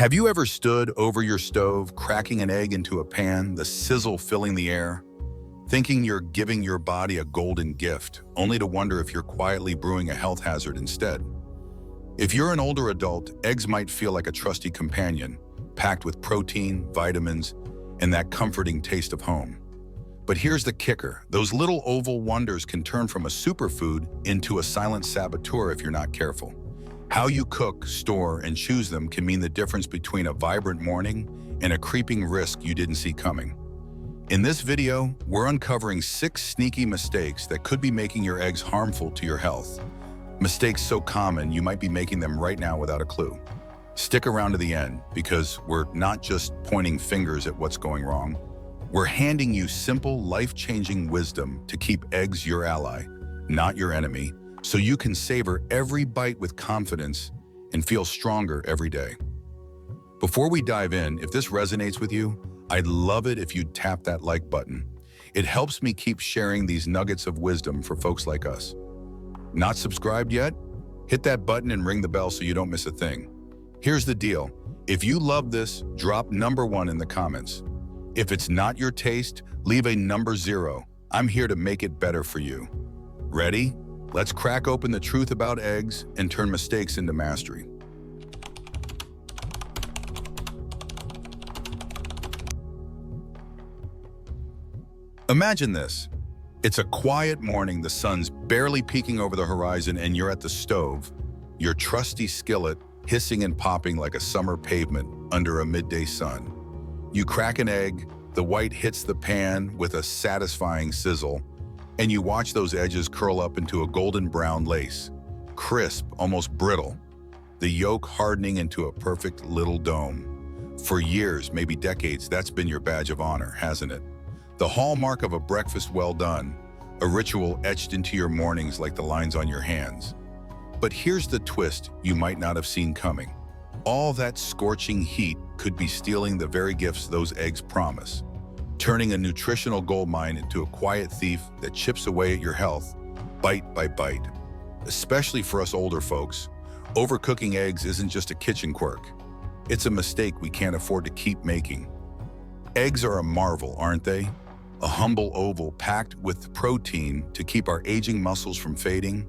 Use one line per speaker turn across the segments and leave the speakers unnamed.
Have you ever stood over your stove, cracking an egg into a pan, the sizzle filling the air, thinking you're giving your body a golden gift, only to wonder if you're quietly brewing a health hazard instead? If you're an older adult, eggs might feel like a trusty companion, packed with protein, vitamins, and that comforting taste of home. But here's the kicker. Those little oval wonders can turn from a superfood into a silent saboteur if you're not careful. How you cook, store, and choose them can mean the difference between a vibrant morning and a creeping risk you didn't see coming. In this video, we're uncovering 6 sneaky mistakes that could be making your eggs harmful to your health. Mistakes so common you might be making them right now without a clue. Stick around to the end, because we're not just pointing fingers at what's going wrong. We're handing you simple, life-changing wisdom to keep eggs your ally, not your enemy, so you can savor every bite with confidence and feel stronger every day. Before we dive in, if this resonates with you, I'd love it if you'd tap that like button. It helps me keep sharing these nuggets of wisdom for folks like us. Not subscribed yet? Hit that button and ring the bell so you don't miss a thing. Here's the deal. If you love this, drop number 1 in the comments. If it's not your taste, leave a number 0. I'm here to make it better for you. Ready? Let's crack open the truth about eggs and turn mistakes into mastery. Imagine this. It's a quiet morning, the sun's barely peeking over the horizon, and you're at the stove, your trusty skillet hissing and popping like a summer pavement under a midday sun. You crack an egg, the white hits the pan with a satisfying sizzle, and you watch those edges curl up into a golden brown lace, crisp, almost brittle, the yolk hardening into a perfect little dome. For years, maybe decades, that's been your badge of honor, hasn't it? The hallmark of a breakfast well done, a ritual etched into your mornings like the lines on your hands. But here's the twist you might not have seen coming. All that scorching heat could be stealing the very gifts those eggs promise, turning a nutritional goldmine into a quiet thief that chips away at your health, bite by bite. Especially for us older folks, overcooking eggs isn't just a kitchen quirk. It's a mistake we can't afford to keep making. Eggs are a marvel, aren't they? A humble oval packed with protein to keep our aging muscles from fading,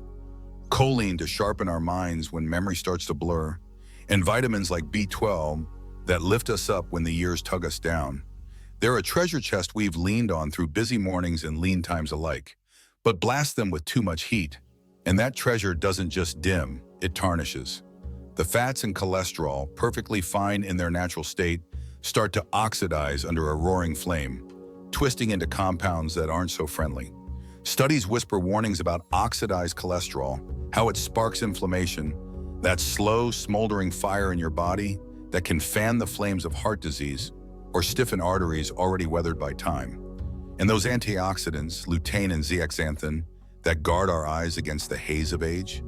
choline to sharpen our minds when memory starts to blur, and vitamins like B12 that lift us up when the years tug us down. They're a treasure chest we've leaned on through busy mornings and lean times alike, but blast them with too much heat, and that treasure doesn't just dim, it tarnishes. The fats and cholesterol, perfectly fine in their natural state, start to oxidize under a roaring flame, twisting into compounds that aren't so friendly. Studies whisper warnings about oxidized cholesterol, how it sparks inflammation, that slow, smoldering fire in your body that can fan the flames of heart disease or stiffen arteries already weathered by time. And those antioxidants, lutein and zeaxanthin, that guard our eyes against the haze of age,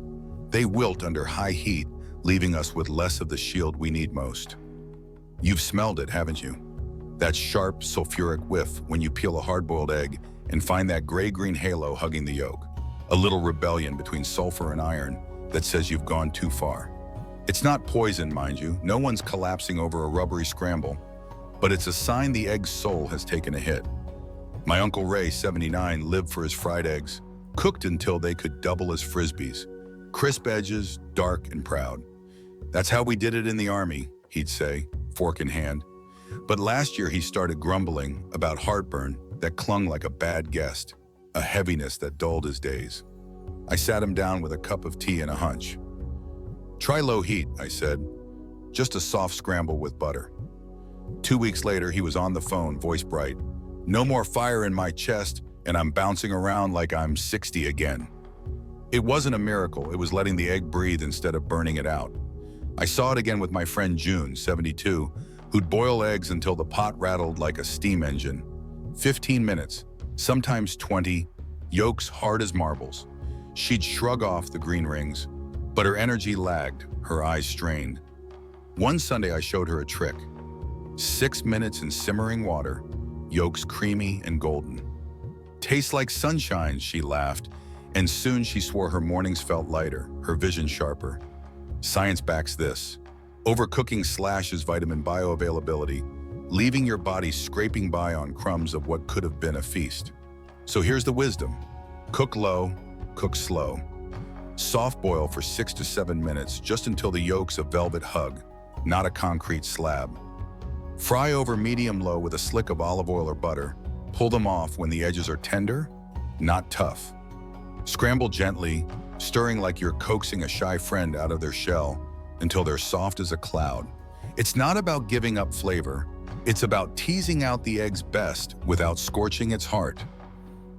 they wilt under high heat, leaving us with less of the shield we need most. You've smelled it, haven't you? That sharp, sulfuric whiff when you peel a hard-boiled egg and find that gray-green halo hugging the yolk, a little rebellion between sulfur and iron that says you've gone too far. It's not poison, mind you. No one's collapsing over a rubbery scramble, but it's a sign the egg's soul has taken a hit. My Uncle Ray, 79, lived for his fried eggs, cooked until they could double as Frisbees. Crisp edges, dark and proud. That's how we did it in the Army, he'd say, fork in hand. But last year he started grumbling about heartburn that clung like a bad guest, a heaviness that dulled his days. I sat him down with a cup of tea and a hunch. Try low heat, I said. Just a soft scramble with butter. 2 weeks later, he was on the phone, voice bright. No more fire in my chest, and I'm bouncing around like I'm 60 again. It wasn't a miracle, it was letting the egg breathe instead of burning it out. I saw it again with my friend June, 72, who'd boil eggs until the pot rattled like a steam engine. 15 minutes, sometimes 20, yolks hard as marbles. She'd shrug off the green rings, but her energy lagged, her eyes strained. One Sunday I showed her a trick. 6 minutes in simmering water, yolks creamy and golden. Tastes like sunshine, she laughed, and soon she swore her mornings felt lighter, her vision sharper. Science backs this. Overcooking slashes vitamin bioavailability, leaving your body scraping by on crumbs of what could have been a feast. So here's the wisdom. Cook low, cook slow. Soft boil for 6 to 7 minutes, just until the yolk's a velvet hug, not a concrete slab. Fry over medium-low with a slick of olive oil or butter. Pull them off when the edges are tender, not tough. Scramble gently, stirring like you're coaxing a shy friend out of their shell until they're soft as a cloud. It's not about giving up flavor. It's about teasing out the egg's best without scorching its heart.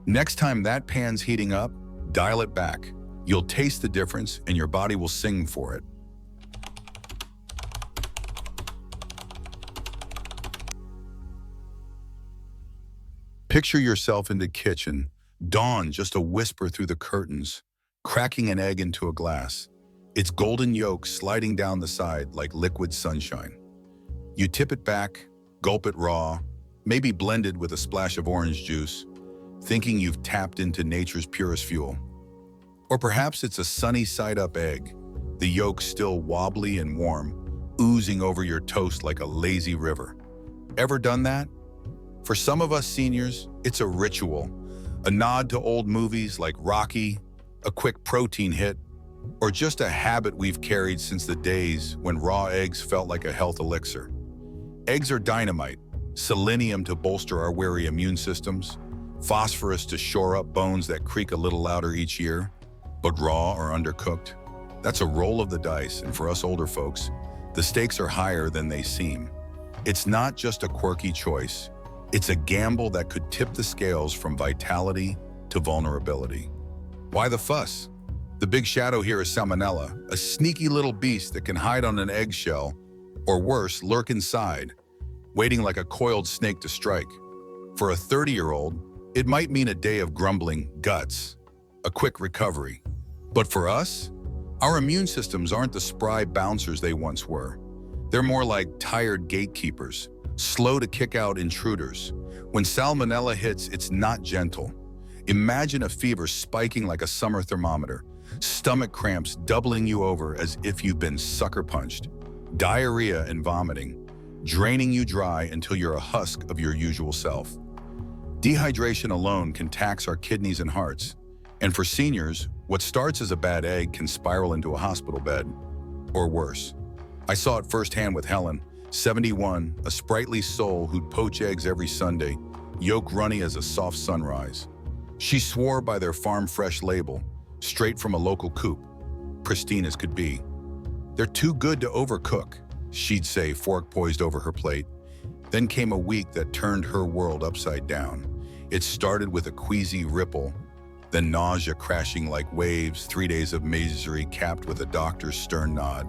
Next time that pan's heating up, dial it back. You'll taste the difference and your body will sing for it. Picture yourself in the kitchen, dawn just a whisper through the curtains, cracking an egg into a glass, its golden yolk sliding down the side like liquid sunshine. You tip it back, gulp it raw, maybe blended with a splash of orange juice, thinking you've tapped into nature's purest fuel. Or perhaps it's a sunny side-up egg, the yolk still wobbly and warm, oozing over your toast like a lazy river. Ever done that? For some of us seniors, it's a ritual, a nod to old movies like Rocky, a quick protein hit, or just a habit we've carried since the days when raw eggs felt like a health elixir. Eggs are dynamite, selenium to bolster our weary immune systems, phosphorus to shore up bones that creak a little louder each year. But raw or undercooked, that's a roll of the dice, and for us older folks, the stakes are higher than they seem. It's not just a quirky choice, it's a gamble that could tip the scales from vitality to vulnerability. Why the fuss? The big shadow here is salmonella, a sneaky little beast that can hide on an eggshell, or worse, lurk inside, waiting like a coiled snake to strike. For a 30-year-old, it might mean a day of grumbling guts, a quick recovery. But for us, our immune systems aren't the spry bouncers they once were. They're more like tired gatekeepers, slow to kick out intruders. When salmonella hits, it's not gentle. Imagine a fever spiking like a summer thermometer, stomach cramps doubling you over as if you've been sucker punched, diarrhea and vomiting, draining you dry until you're a husk of your usual self. Dehydration alone can tax our kidneys and hearts. And for seniors, what starts as a bad egg can spiral into a hospital bed, or worse. I saw it firsthand with Helen, 71, a sprightly soul who'd poach eggs every Sunday, yolk runny as a soft sunrise. She swore by their farm fresh label, straight from a local coop, pristine as could be. They're too good to overcook, she'd say, fork poised over her plate. Then came a week that turned her world upside down. It started with a queasy ripple, then nausea crashing like waves, 3 days of misery capped with a doctor's stern nod.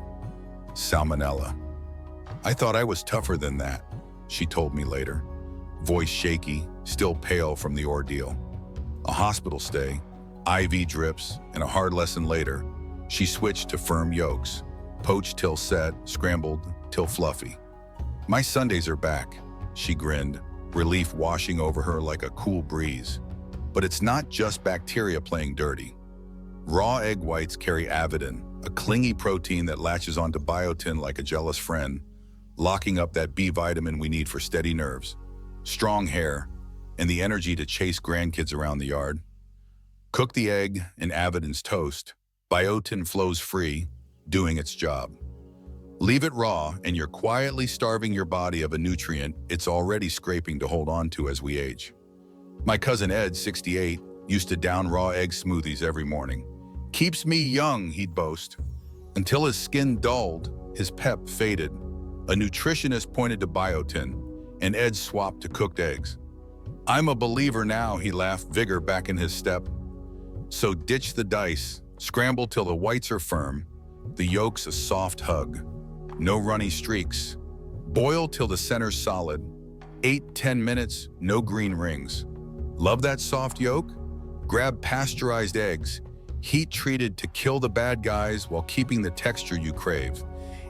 Salmonella. I thought I was tougher than that, she told me later, voice shaky, still pale from the ordeal. A hospital stay, IV drips, and a hard lesson later, she switched to firm yolks, poached till set, scrambled till fluffy. My Sundays are back, she grinned, relief washing over her like a cool breeze. But it's not just bacteria playing dirty. Raw egg whites carry avidin, a clingy protein that latches onto biotin like a jealous friend, locking up that B vitamin we need for steady nerves, strong hair, and the energy to chase grandkids around the yard. Cook the egg in avidin's toast. Biotin flows free, doing its job. Leave it raw, and you're quietly starving your body of a nutrient it's already scraping to hold on to as we age. My cousin Ed, 68, used to down raw egg smoothies every morning. Keeps me young, he'd boast. Until his skin dulled, his pep faded. A nutritionist pointed to biotin, and Ed swapped to cooked eggs. I'm a believer now, he laughed, vigor back in his step. So ditch the dice, scramble till the whites are firm, the yolk's a soft hug. No runny streaks. Boil till the center's solid. 8-10 minutes, no green rings. Love that soft yolk? Grab pasteurized eggs, heat treated to kill the bad guys while keeping the texture you crave.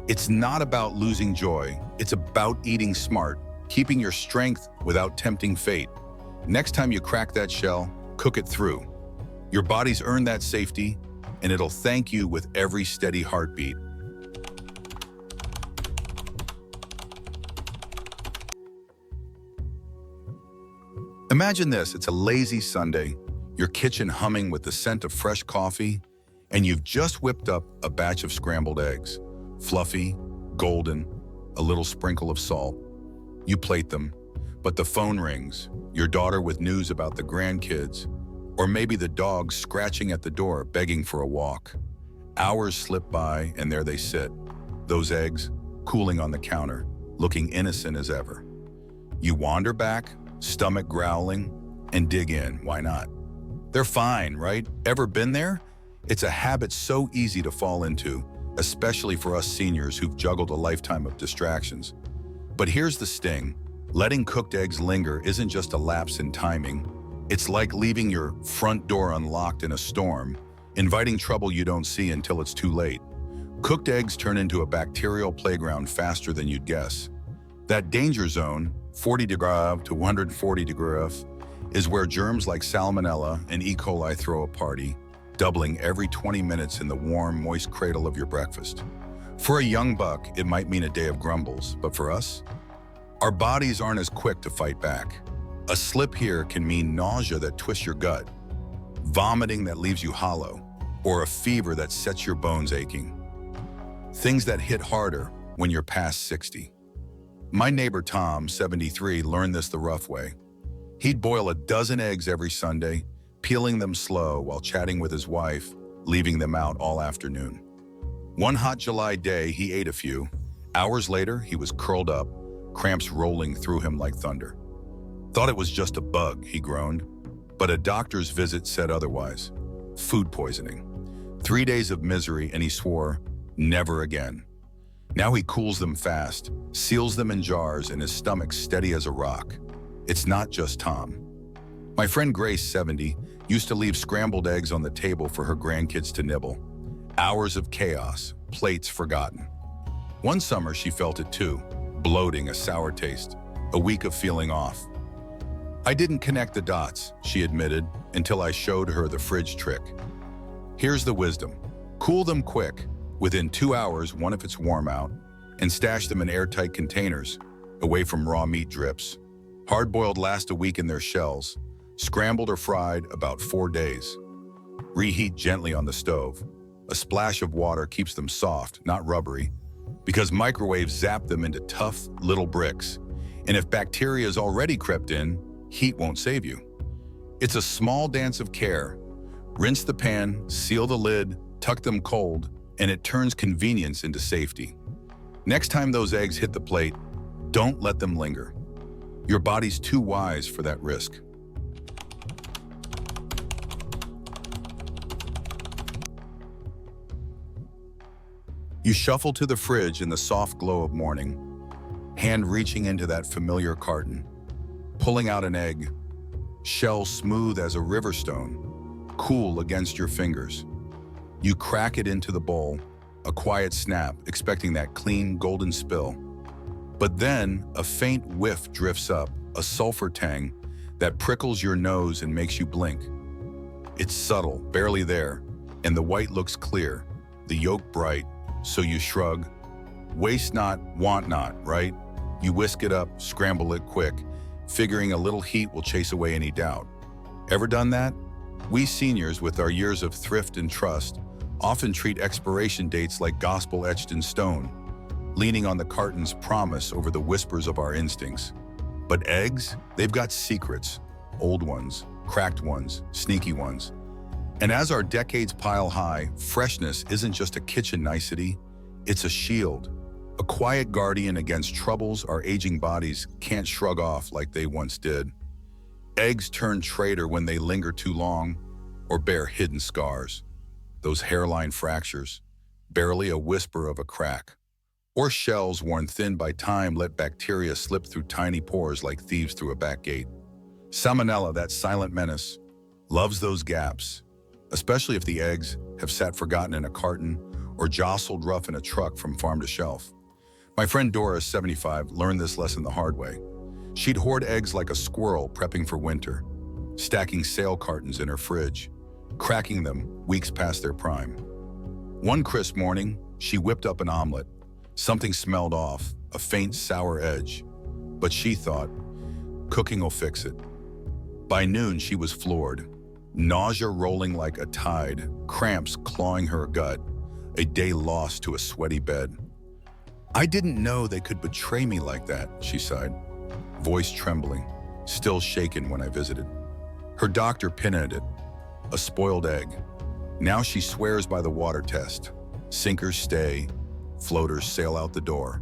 It's not about losing joy, it's about eating smart, keeping your strength without tempting fate. Next time you crack that shell, cook it through. Your body's earned that safety, and it'll thank you with every steady heartbeat. Imagine this, it's a lazy Sunday, your kitchen humming with the scent of fresh coffee, and you've just whipped up a batch of scrambled eggs. Fluffy, golden, a little sprinkle of salt. You plate them, but the phone rings, your daughter with news about the grandkids, or maybe the dog scratching at the door begging for a walk. Hours slip by and there they sit, those eggs, cooling on the counter, looking innocent as ever. You wander back, stomach growling, and dig in, why not? They're fine, right? Ever been there? It's a habit so easy to fall into, especially for us seniors who've juggled a lifetime of distractions. But here's the sting. Letting cooked eggs linger isn't just a lapse in timing. It's like leaving your front door unlocked in a storm, inviting trouble you don't see until it's too late. Cooked eggs turn into a bacterial playground faster than you'd guess. That danger zone, 40 degrees to 140 degrees, is where germs like Salmonella and E. coli throw a party, doubling every 20 minutes in the warm, moist cradle of your breakfast. For a young buck, it might mean a day of grumbles, but for us, our bodies aren't as quick to fight back. A slip here can mean nausea that twists your gut, vomiting that leaves you hollow, or a fever that sets your bones aching. Things that hit harder when you're past 60. My neighbor Tom, 73, learned this the rough way. He'd boil a dozen eggs every Sunday, peeling them slow while chatting with his wife, leaving them out all afternoon. One hot July day, he ate a few. Hours later, he was curled up, cramps rolling through him like thunder. Thought it was just a bug, he groaned, but a doctor's visit said otherwise. Food poisoning. 3 days of misery, and he swore, never again. Now he cools them fast, seals them in jars, and his stomach's steady as a rock. It's not just Tom. My friend Grace, 70, used to leave scrambled eggs on the table for her grandkids to nibble. Hours of chaos, plates forgotten. One summer she felt it too, bloating, a sour taste, a week of feeling off. I didn't connect the dots, she admitted, until I showed her the fridge trick. Here's the wisdom. Cool them quick, within 2 hours, one if it's warm out, and stash them in airtight containers, away from raw meat drips. Hard-boiled last a week in their shells, scrambled or fried about 4 days. Reheat gently on the stove. A splash of water keeps them soft, not rubbery, because microwaves zap them into tough little bricks. And if bacteria's already crept in, heat won't save you. It's a small dance of care. Rinse the pan, seal the lid, tuck them cold, and it turns convenience into safety. Next time those eggs hit the plate, don't let them linger. Your body's too wise for that risk. You shuffle to the fridge in the soft glow of morning, hand reaching into that familiar carton, pulling out an egg, shell smooth as a river stone, cool against your fingers. You crack it into the bowl, a quiet snap, expecting that clean, golden spill. But then a faint whiff drifts up, a sulfur tang that prickles your nose and makes you blink. It's subtle, barely there, and the white looks clear, the yolk bright, so you shrug. Waste not, want not, right? You whisk it up, scramble it quick, figuring a little heat will chase away any doubt. Ever done that? We seniors, with our years of thrift and trust, often treat expiration dates like gospel etched in stone, leaning on the carton's promise over the whispers of our instincts. But eggs, they've got secrets, old ones, cracked ones, sneaky ones. And as our decades pile high, freshness isn't just a kitchen nicety, it's a shield, a quiet guardian against troubles our aging bodies can't shrug off like they once did. Eggs turn traitor when they linger too long or bear hidden scars, those hairline fractures, barely a whisper of a crack, or shells worn thin by time let bacteria slip through tiny pores like thieves through a back gate. Salmonella, that silent menace, loves those gaps, especially if the eggs have sat forgotten in a carton or jostled rough in a truck from farm to shelf. My friend Dora, 75, learned this lesson the hard way. She'd hoard eggs like a squirrel prepping for winter, stacking sale cartons in her fridge, cracking them weeks past their prime. One crisp morning, she whipped up an omelet. Something smelled off, a faint sour edge, but she thought, cooking will fix it. By noon, she was floored. Nausea rolling like a tide, cramps clawing her gut, a day lost to a sweaty bed. "I didn't know they could betray me like that," she sighed, voice trembling, still shaken when I visited. Her doctor pinted it, a spoiled egg. Now she swears by the water test. Sinkers stay, floaters sail out the door.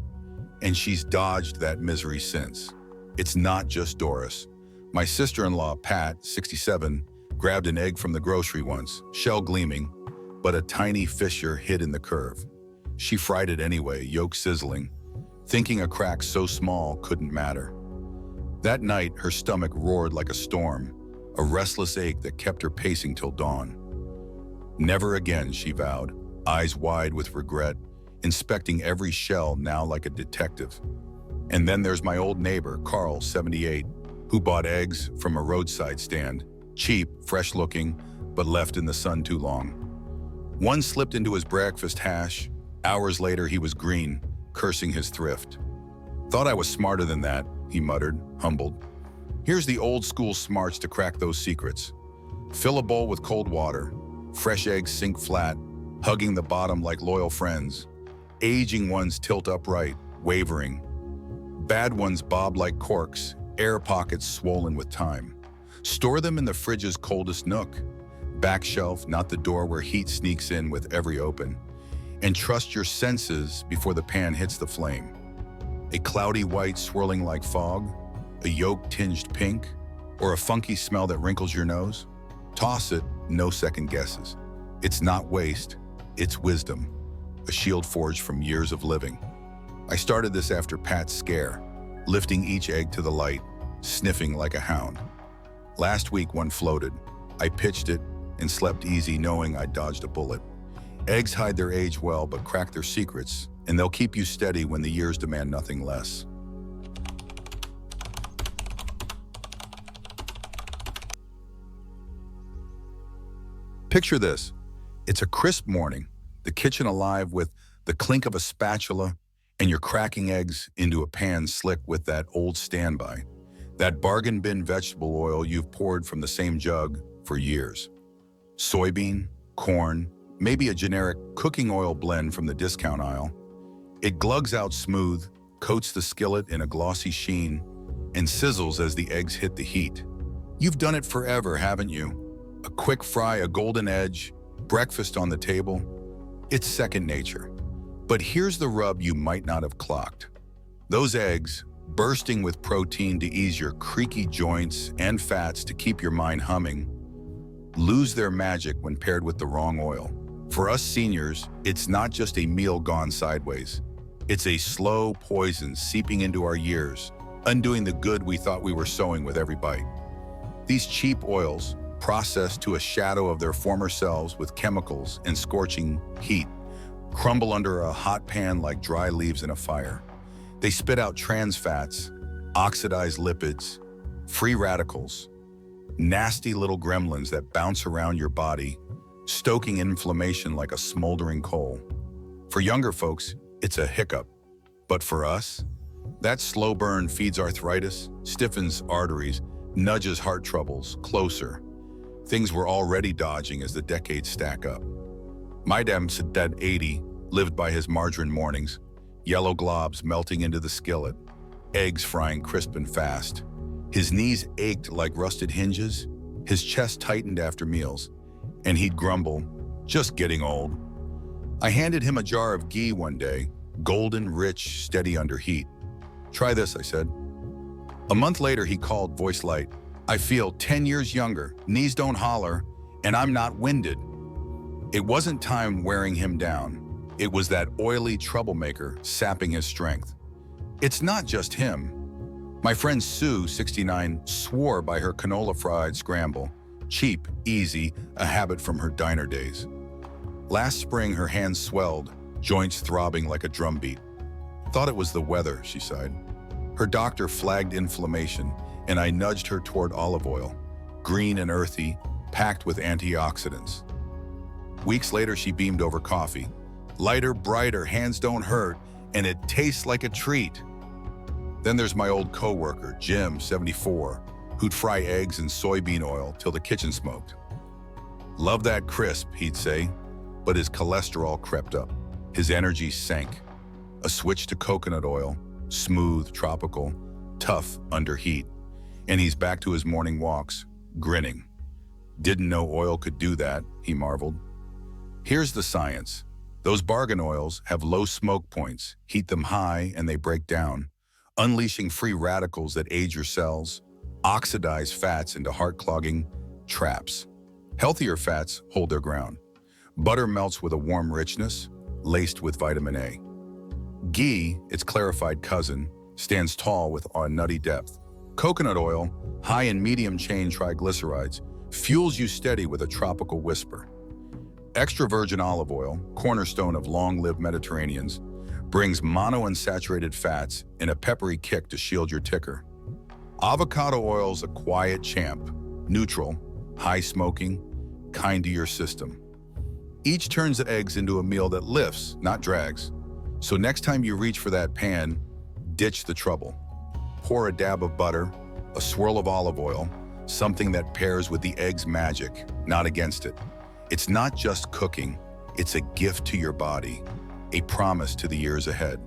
And she's dodged that misery since. It's not just Doris. My sister-in-law, Pat, 67, grabbed an egg from the grocery once, shell gleaming, but a tiny fissure hid in the curve. She fried it anyway, yolk sizzling, thinking a crack so small couldn't matter. That night, her stomach roared like a storm, a restless ache that kept her pacing till dawn. Never again, she vowed, eyes wide with regret, inspecting every shell now like a detective. And then there's my old neighbor, Carl, 78, who bought eggs from a roadside stand, cheap, fresh-looking, but left in the sun too long. One slipped into his breakfast hash. Hours later, he was green, cursing his thrift. "Thought I was smarter than that," he muttered, humbled. Here's the old-school smarts to crack those secrets. Fill a bowl with cold water. Fresh eggs sink flat, hugging the bottom like loyal friends. Aging ones tilt upright, wavering. Bad ones bob like corks, air pockets swollen with time. Store them in the fridge's coldest nook. Back shelf, not the door where heat sneaks in with every open. And trust your senses before the pan hits the flame. A cloudy white swirling like fog, a yolk tinged pink, or a funky smell that wrinkles your nose? Toss it, no second guesses. It's not waste, it's wisdom, a shield forged from years of living. I started this after Pat's scare, lifting each egg to the light, sniffing like a hound. Last week one floated. I pitched it and slept easy knowing I dodged a bullet. Eggs hide their age well but crack their secrets, and they'll keep you steady when the years demand nothing less. Picture this. It's a crisp morning, the kitchen alive with the clink of a spatula, and you're cracking eggs into a pan slick with that old standby, that bargain bin vegetable oil you've poured from the same jug for years. Soybean, corn, maybe a generic cooking oil blend from the discount aisle. It glugs out smooth, coats the skillet in a glossy sheen, and sizzles as the eggs hit the heat. You've done it forever, haven't you? A quick fry, a golden edge, breakfast on the table. It's second nature. But here's the rub you might not have clocked. Those eggs, bursting with protein to ease your creaky joints and fats to keep your mind humming, lose their magic when paired with the wrong oil. For us seniors, it's not just a meal gone sideways. It's a slow poison seeping into our years, undoing the good we thought we were sowing with every bite. These cheap oils, processed to a shadow of their former selves with chemicals and scorching heat, crumble under a hot pan like dry leaves in a fire. They spit out trans fats, oxidized lipids, free radicals, nasty little gremlins that bounce around your body, stoking inflammation like a smoldering coal. For younger folks, it's a hiccup. But for us, that slow burn feeds arthritis, stiffens arteries, nudges heart troubles closer. Things we're already dodging as the decades stack up. My dad, 80, lived by his margarine mornings, yellow globs melting into the skillet, eggs frying crisp and fast. His knees ached like rusted hinges, his chest tightened after meals, and he'd grumble, "Just getting old." I handed him a jar of ghee one day, golden, rich, steady under heat. "Try this," I said. A month later, he called, voice light. "I feel 10 years younger, knees don't holler, and I'm not winded." It wasn't time wearing him down. It was that oily troublemaker sapping his strength. It's not just him. My friend Sue, 69, swore by her canola-fried scramble. Cheap, easy, a habit from her diner days. Last spring, her hands swelled, joints throbbing like a drumbeat. "Thought it was the weather," she sighed. Her doctor flagged inflammation, and I nudged her toward olive oil, green and earthy, packed with antioxidants. Weeks later, she beamed over coffee. "Lighter, brighter, hands don't hurt, and it tastes like a treat." Then there's my old coworker, Jim, 74, who'd fry eggs in soybean oil till the kitchen smoked. "Love that crisp," he'd say, but his cholesterol crept up. His energy sank. A switch to coconut oil, smooth, tropical, tough under heat. And he's back to his morning walks, grinning. "Didn't know oil could do that," he marveled. Here's the science. Those bargain oils have low smoke points. Heat them high and they break down, unleashing free radicals that age your cells, oxidize fats into heart-clogging traps. Healthier fats hold their ground. Butter melts with a warm richness, laced with vitamin A. Ghee, its clarified cousin, stands tall with a nutty depth. Coconut oil, high in medium-chain triglycerides, fuels you steady with a tropical whisper. Extra virgin olive oil, cornerstone of long-lived Mediterraneans, brings monounsaturated fats and a peppery kick to shield your ticker. Avocado oil's a quiet champ, neutral, high-smoking, kind to your system. Each turns the eggs into a meal that lifts, not drags. So next time you reach for that pan, ditch the trouble. Pour a dab of butter, a swirl of olive oil, something that pairs with the egg's magic, not against it. It's not just cooking, it's a gift to your body, a promise to the years ahead.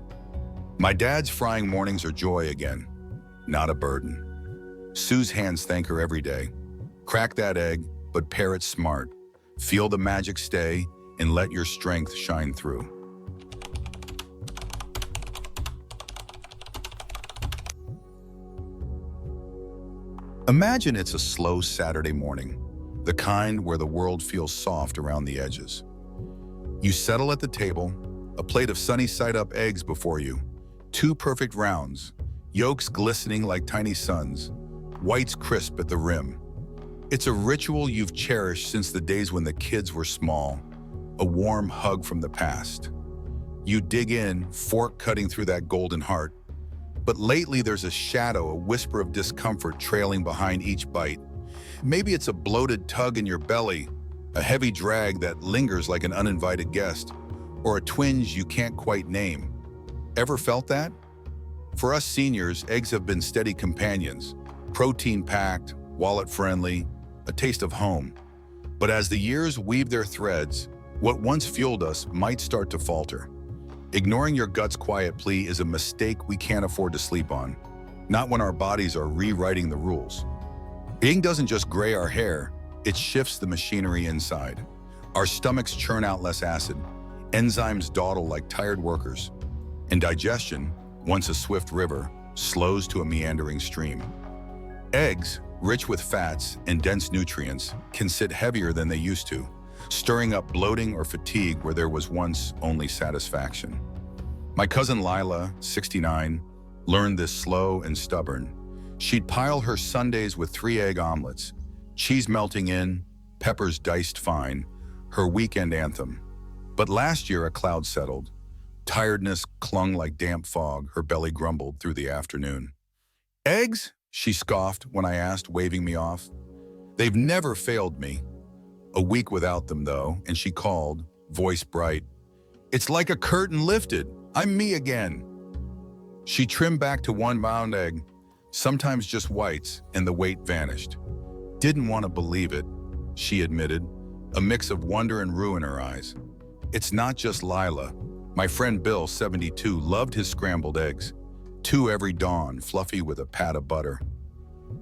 My dad's frying mornings are joy again, not a burden. Sue's hands thank her every day. Crack that egg, but pair it smart. Feel the magic stay and let your strength shine through. Imagine it's a slow Saturday morning, the kind where the world feels soft around the edges. You settle at the table, a plate of sunny-side-up eggs before you, 2 perfect rounds, yolks glistening like tiny suns, whites crisp at the rim. It's a ritual you've cherished since the days when the kids were small, a warm hug from the past. You dig in, fork cutting through that golden heart, but lately there's a shadow, a whisper of discomfort trailing behind each bite. Maybe it's a bloated tug in your belly, a heavy drag that lingers like an uninvited guest, or a twinge you can't quite name. Ever felt that? For us seniors, eggs have been steady companions, protein-packed, wallet-friendly, a taste of home. But as the years weave their threads, what once fueled us might start to falter. Ignoring your gut's quiet plea is a mistake we can't afford to sleep on, not when our bodies are rewriting the rules. Eating doesn't just gray our hair, it shifts the machinery inside. Our stomachs churn out less acid, enzymes dawdle like tired workers, and digestion, once a swift river, slows to a meandering stream. Eggs, rich with fats and dense nutrients, can sit heavier than they used to, stirring up bloating or fatigue where there was once only satisfaction. My cousin Lila, 69, learned this slow and stubborn. She'd pile her Sundays with 3 egg omelets, cheese melting in, peppers diced fine, her weekend anthem. But last year a cloud settled. Tiredness clung like damp fog, her belly grumbled through the afternoon. "Eggs?" she scoffed when I asked, waving me off. "They've never failed me." A week without them, though, and she called, voice bright. "It's like a curtain lifted. I'm me again." She trimmed back to 1 round egg, sometimes just whites, and the weight vanished. "Didn't want to believe it," she admitted, a mix of wonder and rue in her eyes. It's not just Lila. My friend Bill, 72, loved his scrambled eggs. 2 every dawn, fluffy with a pat of butter.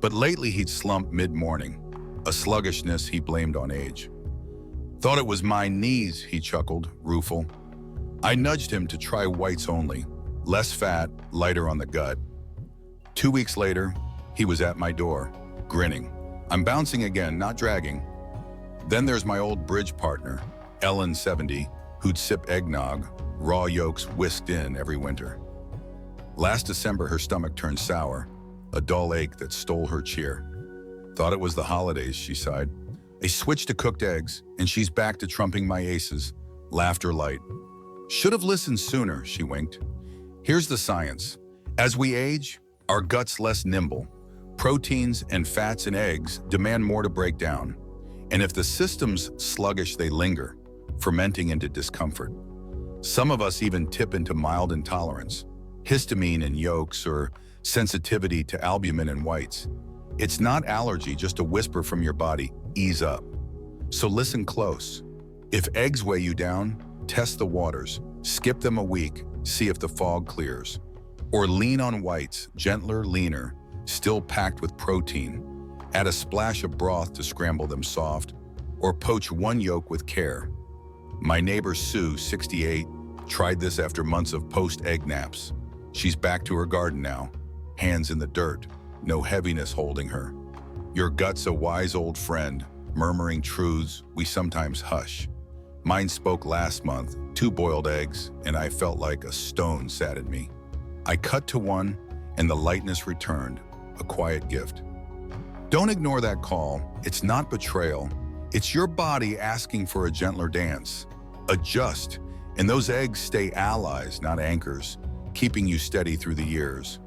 But lately he'd slumped mid-morning, a sluggishness he blamed on age. "Thought it was my knees," he chuckled, rueful. I nudged him to try whites only, less fat, lighter on the gut. 2 weeks later, he was at my door, grinning. I'm bouncing again, not dragging. Then there's my old bridge partner, Ellen, 70, who'd sip eggnog, raw yolks whisked in every winter. Last December, her stomach turned sour, a dull ache that stole her cheer. "Thought it was the holidays," she sighed. I switched to cooked eggs, and she's back to trumping my aces, laughter light. "Should have listened sooner," she winked. Here's the science. As we age, our gut's less nimble. Proteins and fats in eggs demand more to break down. And if the system's sluggish, they linger, fermenting into discomfort. Some of us even tip into mild intolerance, histamine in yolks or sensitivity to albumin in whites. It's not allergy, just a whisper from your body, ease up. So listen close. If eggs weigh you down, test the waters. Skip them a week, see if the fog clears. Or lean on whites, gentler, leaner, still packed with protein. Add a splash of broth to scramble them soft, or poach one yolk with care. My neighbor Sue, 68, tried this after months of post-egg naps. She's back to her garden now, hands in the dirt, no heaviness holding her. Your gut's a wise old friend, murmuring truths we sometimes hush. Mine spoke last month, 2 boiled eggs, and I felt like a stone sat in me. I cut to one, and the lightness returned, a quiet gift. Don't ignore that call. It's not betrayal. It's your body asking for a gentler dance. Adjust, and those eggs stay allies, not anchors, keeping you steady through the years.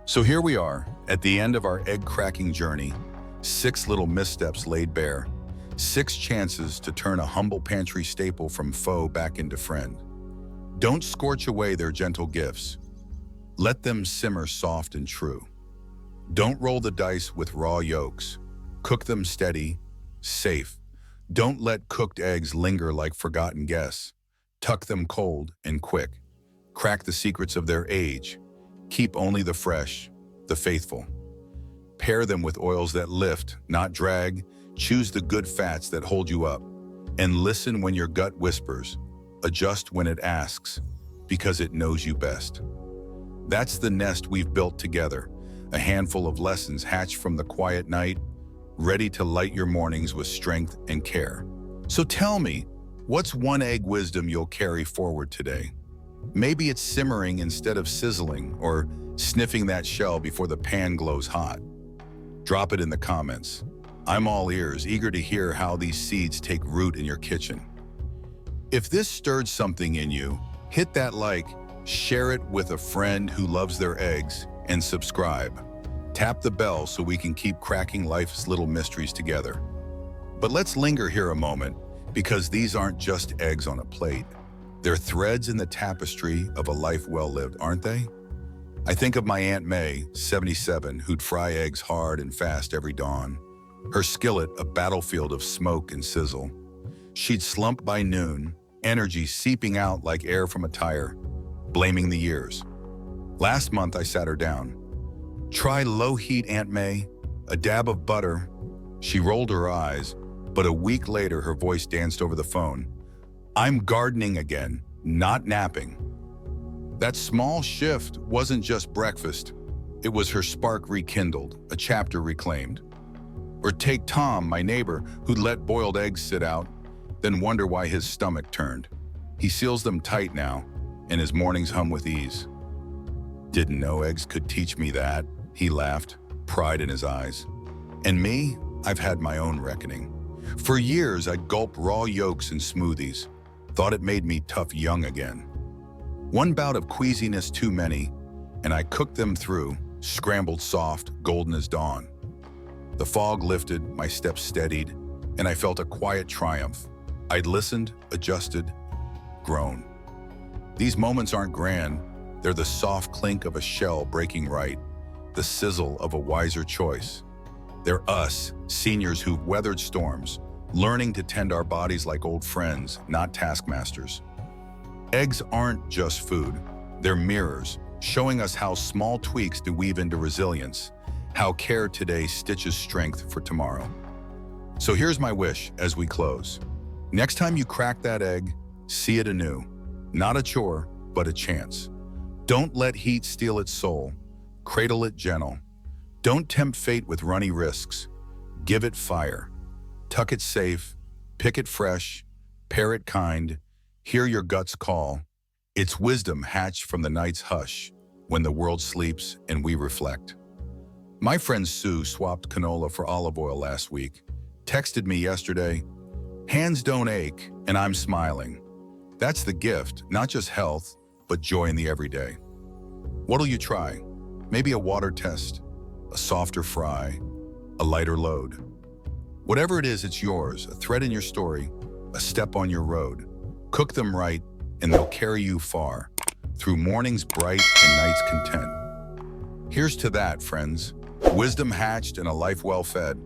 So here we are, at the end of our egg-cracking journey, 6 little missteps laid bare, 6 chances to turn a humble pantry staple from foe back into friend. Don't scorch away their gentle gifts. Let them simmer soft and true. Don't roll the dice with raw yolks. Cook them steady, safe. Don't let cooked eggs linger like forgotten guests. Tuck them cold and quick. Crack the secrets of their age. Keep only the fresh, the faithful. Pair them with oils that lift, not drag. Choose the good fats that hold you up. And listen when your gut whispers. Adjust when it asks, because it knows you best. That's the nest we've built together, a handful of lessons hatched from the quiet night, ready to light your mornings with strength and care. So tell me, what's one egg wisdom you'll carry forward today? Maybe it's simmering instead of sizzling, or sniffing that shell before the pan glows hot. Drop it in the comments. I'm all ears, eager to hear how these seeds take root in your kitchen. If this stirred something in you, hit that like, share it with a friend who loves their eggs, and subscribe. Tap the bell so we can keep cracking life's little mysteries together. But let's linger here a moment, because these aren't just eggs on a plate. They're threads in the tapestry of a life well lived, aren't they? I think of my Aunt May, 77, who'd fry eggs hard and fast every dawn. Her skillet a battlefield of smoke and sizzle. She'd slump by noon, energy seeping out like air from a tire, blaming the years. Last month I sat her down. Try low heat, Aunt May, a dab of butter. She rolled her eyes, but a week later her voice danced over the phone. I'm gardening again, not napping. That small shift wasn't just breakfast. It was her spark rekindled, a chapter reclaimed. Or take Tom, my neighbor, who'd let boiled eggs sit out, then wonder why his stomach turned. He seals them tight now, and his mornings hum with ease. Didn't know eggs could teach me that, he laughed, pride in his eyes. And me, I've had my own reckoning. For years, I'd gulp raw yolks in smoothies, thought it made me tough young again. One bout of queasiness too many, and I cooked them through, scrambled soft, golden as dawn. The fog lifted, my steps steadied, and I felt a quiet triumph. I'd listened, adjusted, grown. These moments aren't grand, they're the soft clink of a shell breaking right, the sizzle of a wiser choice. They're us, seniors who've weathered storms, learning to tend our bodies like old friends, not taskmasters. Eggs aren't just food, they're mirrors, showing us how small tweaks do weave into resilience, how care today stitches strength for tomorrow. So here's my wish as we close. Next time you crack that egg, see it anew. Not a chore, but a chance. Don't let heat steal its soul. Cradle it gentle. Don't tempt fate with runny risks. Give it fire. Tuck it safe. Pick it fresh. Pair it kind. Hear your guts call. It's wisdom hatched from the night's hush, when the world sleeps and we reflect. My friend Sue swapped canola for olive oil last week. Texted me yesterday, hands don't ache, and I'm smiling. That's the gift, not just health, but joy in the everyday. What'll you try? Maybe a water test, a softer fry, a lighter load. Whatever it is, it's yours, a thread in your story, a step on your road. Cook them right, and they'll carry you far, through mornings bright and nights content. Here's to that, friends. Wisdom hatched and a life well fed.